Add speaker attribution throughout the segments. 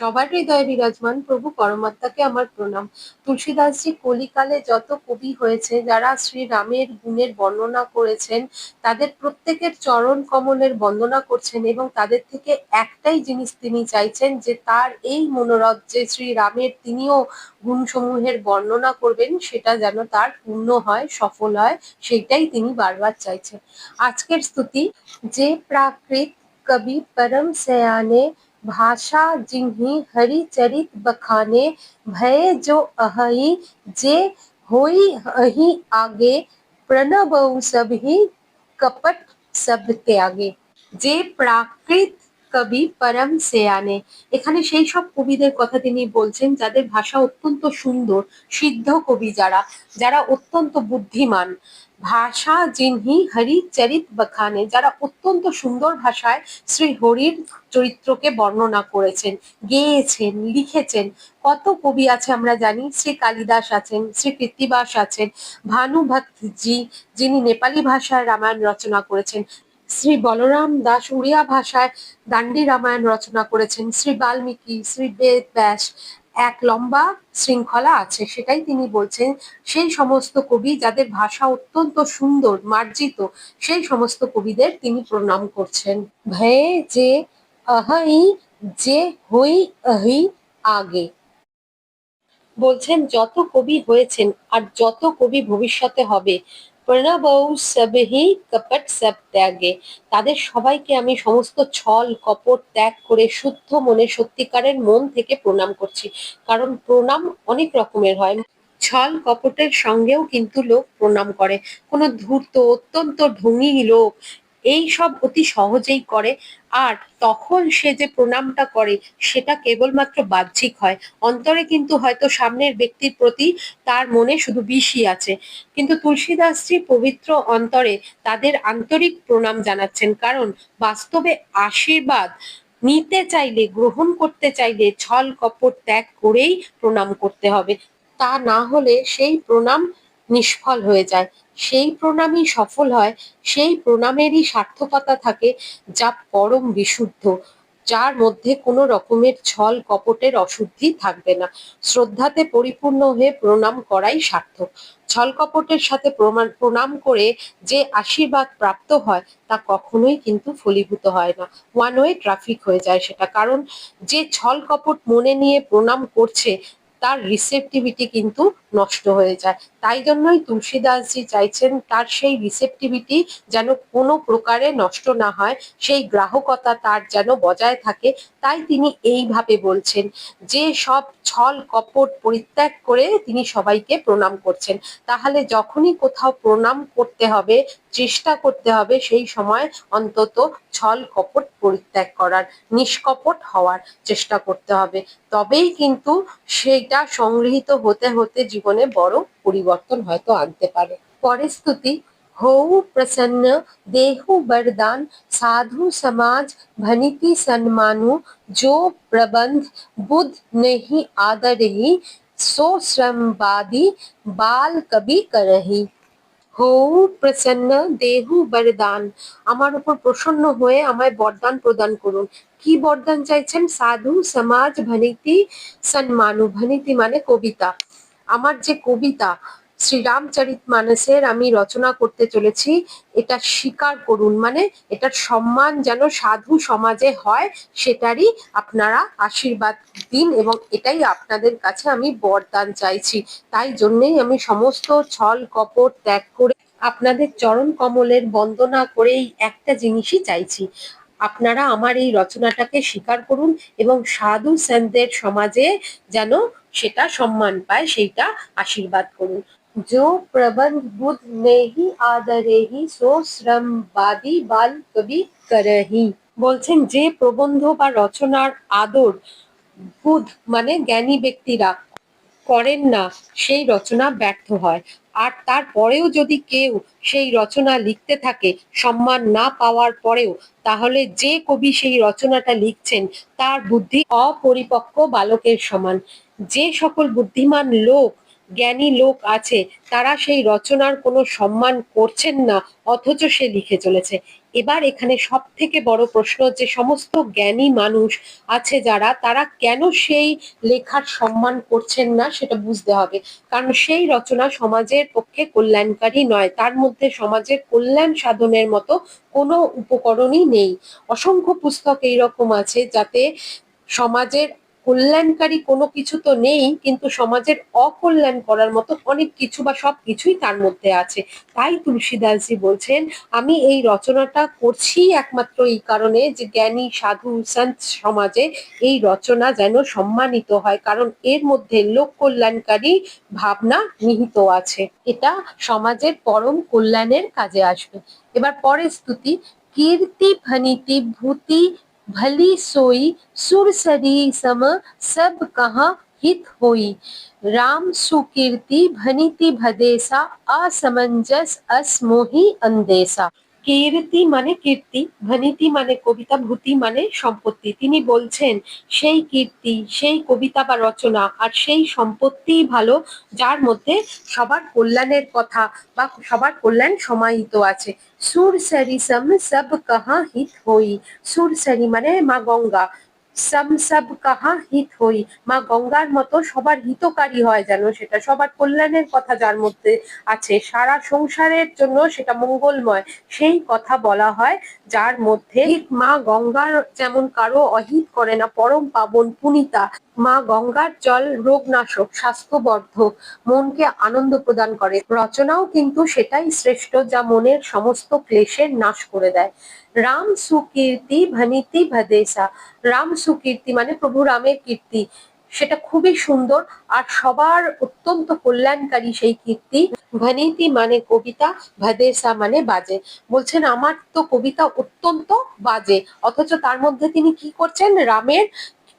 Speaker 1: সবার হৃদয়ে বিরাজমান প্রভু পরমাত্মাকে আমার প্রণাম। তুলসীদাসজি কলিকালে যত কবি হয়েছে যারা শ্রীরামের গুণের বর্ণনা করেছেন, তাদের প্রত্যেকের চরণ কমলের বন্দনা করছেন এবং তাদের থেকে একটাই জিনিস তিনি চাইছেন যে তার এই মনোরথ যে শ্রীরামের তিনিও গুণসমূহের বর্ণনা করবেন, সেটা যেন তার পূর্ণ হয়, সফল হয়, সেইটাই তিনি বারবার চাইছেন। আজকের স্তুতি, যে প্রাকৃত কবি পরম সয়ানে, भाषा जिन्हि हरि चरित बखाने, भय जो अहि जे होई अहि आगे, प्रणबऊ सबहि कपट सब त्यागे। যে প্রাকৃত কবি পরম সেয়ানে, এখানে সেই সব কবিদের কথা তিনি বলছেন যাদের ভাষা অত্যন্ত সুন্দর, সিদ্ধ কবি যারা, যারা অত্যন্ত বুদ্ধিমান। ভাষা জিনহি হরি চরিত বখানে, যারা অত্যন্ত সুন্দর ভাষায় শ্রী হরির চরিত্রকে বর্ণনা করেছেন, গেয়েছেন, লিখেছেন। কত কবি আছে আমরা জানি, শ্রী কালিদাস আছেন, শ্রী কৃত্তিবাস আছেন, ভানুভক্তজি যিনি নেপালি ভাষায় রামায়ণ রচনা করেছেন, শ্রী বলরাম দাস উড়িয়া ভাষায় দান্ডি রামায়ণ রচনা করেছেন, শ্রী বাল্মীকি, শ্রী বেদ ব্যাস, এক লম্বা শৃঙ্খলা আছে। সেটাই তিনি বলছেন, সেই সমস্ত কবি যাদের ভাষা অত্যন্ত সুন্দর, মার্জিত, সেই সমস্ত কবিদের তিনি প্রণাম করছেন। ভয়ে যে अहि যে হই अहि আগে, বলছেন যত কবি হয়েছেন আর যত কবি ভবিষ্যতে হবে, প্রণবৌ সবহি কপট সব ত্যাগে, তাদের সবাইকে আমি সমস্ত ছল কপট ত্যাগ করে শুদ্ধ মনে সত্যিকারের মন থেকে প্রণাম করছি। কারণ প্রণাম অনেক রকমের হয়, ছল কপটের সঙ্গেও কিন্তু লোক প্রণাম করে। কোনো ধূর্ত অত্যন্ত ঢঙি লোক এই সব অতি সহজেই করে, আর তখন সে যে প্রণামটা করে সেটা কেবলমাত্র বাহ্যিক হয়, অন্তরে কিন্তু হয়তো সামনের ব্যক্তির প্রতি তার মনে শুধু বিষই আছে। কিন্তু তুলসীদাসজি পবিত্র অন্তরে তাদের আন্তরিক প্রণাম জানাচ্ছেন, কারণ বাস্তবে আশীর্বাদ নিতে চাইলে, গ্রহণ করতে চাইলে ছল কপট ত্যাগ করেই প্রণাম করতে হবে। তা না হলে সেই প্রণাম নিষ্ফল হয়ে যায়। সেই প্রণামই সফল হয়, সেই প্রণামেরই সার্থকতা থাকে, যা পরম বিশুদ্ধ, যার মধ্যে কোনো রকমের ছল কপটের অশুদ্ধি থাকবে না। শ্রদ্ধাতে পরিপূর্ণ হয়ে প্রণাম করাই সার্থক। ছল কপটের সাথে প্রণাম করে যে আশীর্বাদ প্রাপ্ত হয় তা কখনোই কিন্তু ফলীভূত হয় না, ওয়ান ওয়ে ট্রাফিক হয়ে যায় সেটা। কারণ যে ছল কপট মনে নিয়ে প্রণাম করছে তার রিসেপটিভিটি কিন্তু নষ্ট হয়ে যায়। তাই জন্যই তুলসীদাসজি চাইছেন তার সেই রিসেপটিভিটি যেন কোনো প্রকারে নষ্ট না হয়, সেই গ্রাহকতা তার যেন বজায় থাকে। তাই তিনি এইভাবে বলছেন যে সব ছল কপট পরিত্যাগ করে তিনি সবাইকে প্রণাম করছেন। তাহলে যখনই কোথাও প্রণাম করতে হবে, চেষ্টা করতে হবে সেই সময় অন্তত ছল কপট পরিত্যাগ করার, নিষ্কপট হওয়ার চেষ্টা করতে হবে। তবেই কিন্তু সেইটা সংগৃহীত হতে হতে জীবনে বড় পরিবর্তন হয়তো আনতে পারে। পরের স্তুতি, হউ প্রসন্ন দেহু বরদান, সাধু সমাজ ভনিতি সন্মানু, जो प्रबंध बुध नहीं आदरही, सो श्रमवादी बाल कवि करही। হউ প্রসন্ন দেহু বরদান, আমার উপর প্রসন্ন হয়ে আমায় বরদান প্রদান করুন। কি বরদান চাইছেন? সাধু সমাজ ভনিতি সন্মানু, ভনিতি মানে কবিতা। আমার যে কবিতা শ্রীরামচরিতমানসের আমি রচনা করতে চলেছি, এটা স্বীকার করুন, মানে এটার সম্মান যেন সাধু সমাজে হয় সেটারই আপনারা আশীর্বাদ দিন, এবং এটাই আপনাদের কাছে আমি বরদান চাইছি। তাই জন্যেই আমি সমস্ত ছল কপট ত্যাগ করে আপনাদের চরণ কমলের বন্দনা করেই একটা জিনিসই চাইছি, আপনারা আমার এই রচনাটাকে স্বীকার করুন এবং সাধু সন্তের সমাজে যেন সেটা সম্মান পায় সেইটা আশীর্বাদ করুন। जो प्रबंध बुध নেহি আদরেহি, সো শ্রমবাদী বাল কবি করহি, বলছেন যে প্রবন্ধ বা রচনার আদর বুধ মানে জ্ঞানী ব্যক্তিরা করেন না, সেই রচনা ব্যর্থ হয়। আর তারপরেও যদি কেউ সেই রচনা লিখতে থাকে সম্মান না পাওয়ার পরেও, তাহলে যে কবি সেই রচনাটা লিখছেন তার বুদ্ধি অপরিপক্ক বালকের সমান। যে সকল বুদ্ধিমান লোক, জ্ঞানী লোক আছে, তারা সেই রচনার কোনো সম্মান করছেন না, অথচ সে লিখে চলেছে। এবার এখানে সব থেকে বড় প্রশ্ন, যে সমস্ত জ্ঞানী মানুষ আছে যারা, তারা কেন সেই লেখার সম্মান করছেন না সেটা বুঝতে হবে। কারণ সেই রচনা সমাজের পক্ষে কল্যাণকারী নয়, তার মধ্যে সমাজের কল্যাণ সাধনের মতো কোনো উপকরণই নেই। অসংখ্য পুস্তক এইরকম আছে যাতে সমাজের কল্যাণকারী কোনো কিছু তো নেই, কিন্তু সমাজের অকল্যাণ করার মতো অনেক কিছু বা সবকিছুই তার মধ্যে আছে। তাই তুলসীদাসজি বলছেন, আমি এই রচনাটা করছি একমাত্র এই কারণে যে জ্ঞানী সাধু সন্ত সমাজে এই রচনা যেন সম্মানিত হয়, কারণ এর মধ্যে লোক কল্যাণকারী ভাবনা নিহিত আছে। এটা সমাজের পরম কল্যাণের কাজে আসবে। এবার পরের স্তুতি, কীর্তি ভনিতি ভূতি भली सोई सुरसरी सम सब कहाँ हित होई राम सुकीर्ति भनिति भदेसा असमंजस असमोहि अंदेशा। কীর্তি মানে কীর্তি, ভনিতি মানে কবিতা, ভূতি মানে সম্পত্তি। তিনি বলছেন সেই কীর্তি, সেই কবিতা বা রচনা আর সেই সম্পত্তি ভালো যার মধ্যে সবার কল্যাণের কথা বা সবার কল্যাণ সমাহিত আছে। সুর সরি সম সব কাহা হিত হই, সুরসারি মানে মা গঙ্গা, সব সব কাহা হিত হই, মা গঙ্গার মতো সবার হিতকারী হয় যেন, সেটা সবার কল্যাণের কথা যার মধ্যে আছে, সারা সংসারের জন্য সেটা মঙ্গলময়, সেই কথা বলা হয় যার মধ্যে। ঠিক মা গঙ্গার যেমন কারো অহিত করে না, পরম পাবন পুনিতা, মা গঙ্গার জল রোগনাশক, স্বাস্থ্যবর্ধক, মনকে আনন্দ প্রদান করে। রচনাও কিন্তু সেটাই শ্রেষ্ঠ যা মনের সমস্ত ক্লেশের নাশ করে দেয়। রাম সুকীর্তি ভনিতি ভদেসা, রাম সুকীর্তি মানে প্রভু রামের কীর্তি, সেটা খুবই সুন্দর আর সবার অত্যন্ত কল্যাণকারী সেই কীর্তি। ভনিতি মানে কবিতা, ভদেসা মানে বাজে। বলছেন আমার তো কবিতা অত্যন্ত বাজে, অথচ তার মধ্যে তিনি কি করছেন, রামের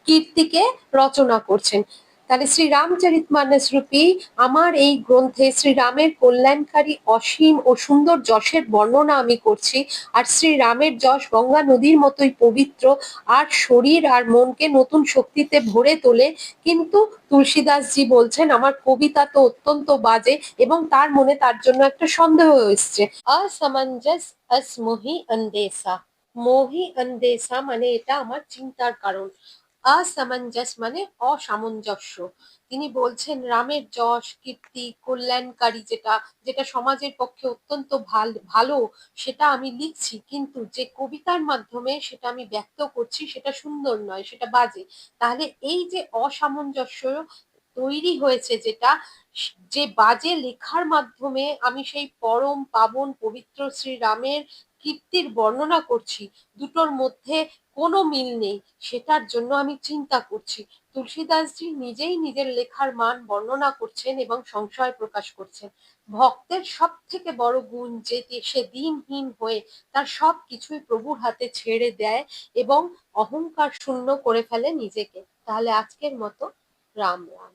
Speaker 1: কীর্তিকে রচনা করছেন। তাহলে শ্রী রামচরিতমানস রূপী আমার এই গ্রন্থে শ্রীরামের কল্যাণকারী অসীম ও সুন্দর যশের বর্ণনা আমি করছি। আর শ্রীরামের যশ গঙ্গা নদীর মতোই পবিত্র, আর শরীর আর মনকে নতুন শক্তিতে ভরে তোলে। কিন্তু তুলসীদাসজি বলছেন আমার কবিতা তো অত্যন্ত বাজে, এবং তার মনে তার জন্য একটা সন্দেহ এসছে। অসামঞ্জস অসমোহি অন্দেশা, মোহি অন্দেশা মানে এটা আমার চিন্তার কারণ। অসামঞ্জস মানে অসামঞ্জস্য। তিনি বলছেন রামের যশ কীর্তি কল্যাণকারী যেটা, যেটা সমাজের পক্ষে অত্যন্ত ভালো, সেটা আমি লিখছি, কিন্তু যে কবিতার মাধ্যমে সেটা আমি ব্যক্ত করছি সেটা সুন্দর নয়, সেটা বাজে। তাহলে এই যে অসামঞ্জস্য তৈরি হয়েছে, যেটা যে বাজে লেখার মাধ্যমে আমি সেই পরম পাবন পবিত্র শ্রীরামের কীর্তির বর্ণনা করছি, দুটোর মধ্যে কোনো মিল নেই, সেটার জন্য আমি চিন্তা করছি। তুলসীদাসজি নিজেই নিজের লেখার মান বর্ণনা করছেন এবং সংশয় প্রকাশ করছেন। ভক্তের সব থেকে বড় গুণ যে সে দিনহীন হয়ে তার সব কিছুই প্রভুর হাতে ছেড়ে দেয় এবং অহংকার শূন্য করে ফেলে নিজেকে। তাহলে আজকের মতো রাম রাম।